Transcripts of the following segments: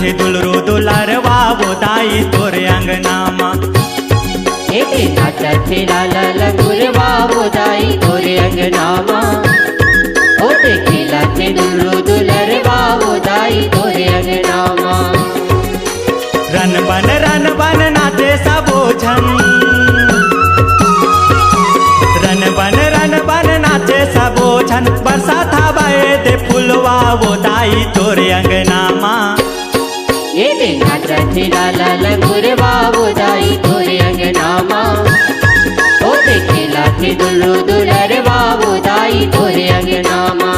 थे दुलरू दुलारवा वो दाई तोरे अंगनामा। एके नाचत थे लाला लंगुरवा वो दाई तोरे अंगनामा। ओ देखेला थे दुलरू दुलरवा वो दाई तोरे अंगनामा। रन बन नाचे सबो झन, रन बन नाचे सबो झन। बरसा था बाए दे फुलवा वो दाई तोरे अंगनामा। ये दे नाचत थे लाला लंगुरवा वो दाई तोरे अंगनामा। ओ देखेला थे दुलरू दुलरवा वो दाई तोरे अंगनामा।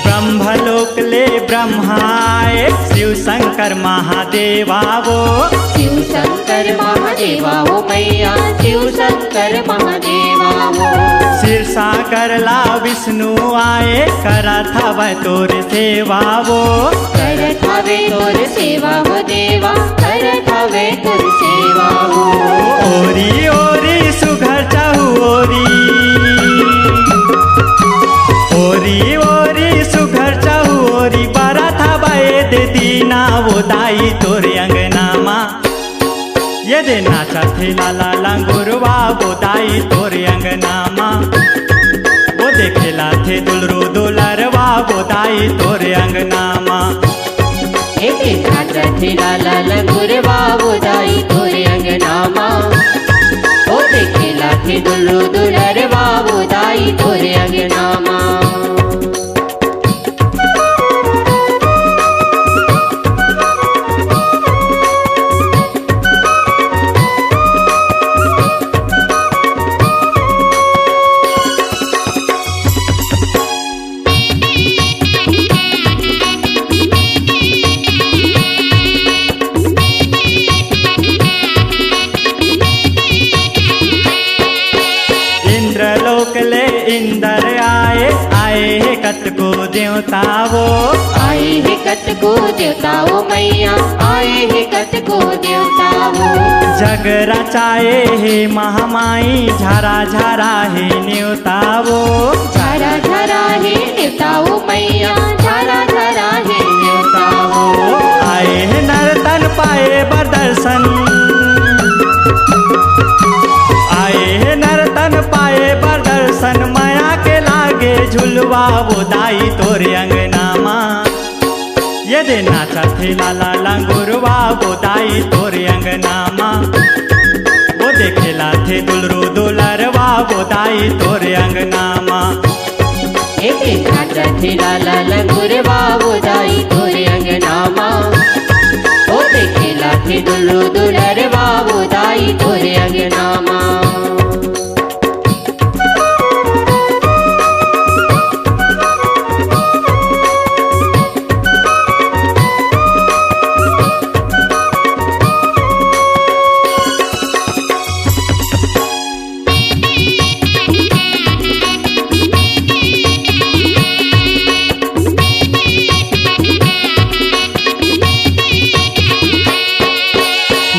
ब्रह्मलोक ले ब्रह्माए शिव शंकर महादेवा वो। शिव शंकर महादेवा वो मैया शिव शंकर महादेवा वो। शिर सागर ला विष्णु आए करा था वह तोर सेवा वो। करत हवे तोर सेवा वो देवा, करत हवे तोर सेवा वो। ओरी ओरी सुघर चाहू ओरी, ओरी ओरी सुघर चाहू ओरी। बारा था बाए दे दीना वो दाई तोरे अंगनामा। ये दे नाचा थे लाला लंगुरवा वो दाई तोरे अंगनामा। वो देखेला थे दुलरू दुलरवा वो दाई तोरे अंगनामा। एके नाचत थे लाला लंगुरवा वो दाई तोरे अंगनामा। ओ देखेला थे दुलरू दुलरवा वो दाई तोरे अंगनामा। इंद्रलोक ले इंद्र आए, आए हे कत को देवता वो। आए हे कत को देवता वो मैया, आए हे कत को देवता वो। जग रचाए हे महामाई झारा झारा हे न्योता वो। झारा झारा हे देवता वो मैया, झारा झारा हे देवता वो। आए हे नर्तन पाए बर दर्शन, आए हे नर्तन पाए बर दर्शन। माया के लागे झुलवा वो दाई तोरे अंगनामा। ये दे नाचा थे लाला लंगुरवा वो दाई तोरे अंगनामा। वो देखेला थे दुलरू दुलरवा वो दाई तोरे अंगनामा। एके नाचत थे लाला लंगुरवा वो दाई तोरे अंगनामा। ओ देखेला थे दुलरू दुलरवा वो दाई तोरे अंगनामा।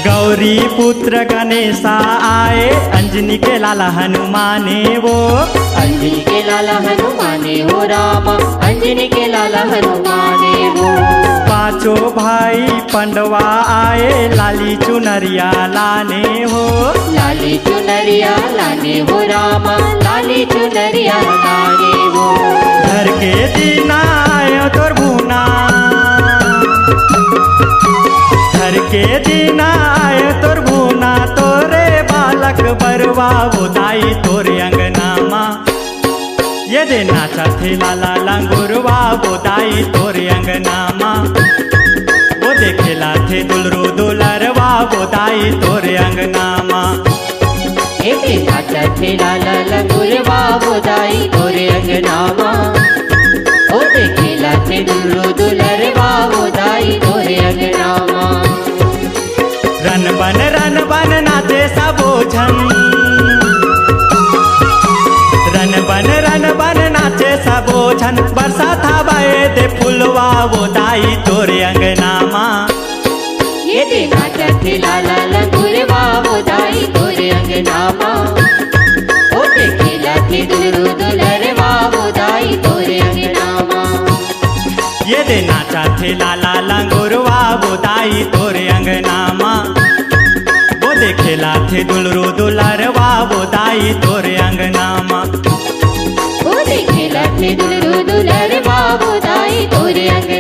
गौरी पुत्र गणेशा आए, अंजनी के लाला हनुमाने वो। अंजनी के लाला हनुमाने हो रामा, अंजनी के लाला हनुमाने हो। पांचों भाई पंडवा आए, लाली चुनरिया लाने हो। लाली चुनरिया लाने हो रामा, लाली चुनरिया लाने हो। घर के दीना आयो तोर भूना, घर के दीना आयो तोर भूना। तोरे बालक बरवा वो दाई तोरे अंगनामा। ये दे नाचा थे लाला लंगुरवा वो दाई तोरे अंगनामा। वो देखेला थे दुलरू दुलरवा वो दाई तोरे अंगनामा। एके नाचत थे लाला लंगुरवा वो दाई तोरे अंगनामा। ओ देखेला थे दुलरू दुलरवा वो दाई तोरे अंगनामा। रन बन नाच बोझन। रन बन नाचे सबोझन, बरसात हवाए दे फुलवा वो दाई तोरे अंगना माँ। ये दे नाचत हे लाला लंगुरवा वो दाई तोरे अंगना माँ। ओ दे खेलत हे दुलरू दुलरवा वो दाई तोरे अंगना माँ। ये दे नाचा थे लाला लंगुरवा वो दाई तोरे अंगना माँ। वो दे खेला थे दुलरू दुलरवा वो दाई तोरे अंगना माँ। ओ दे खेलत हे दुलरू दुलरवा वो दाई तोरे अंगना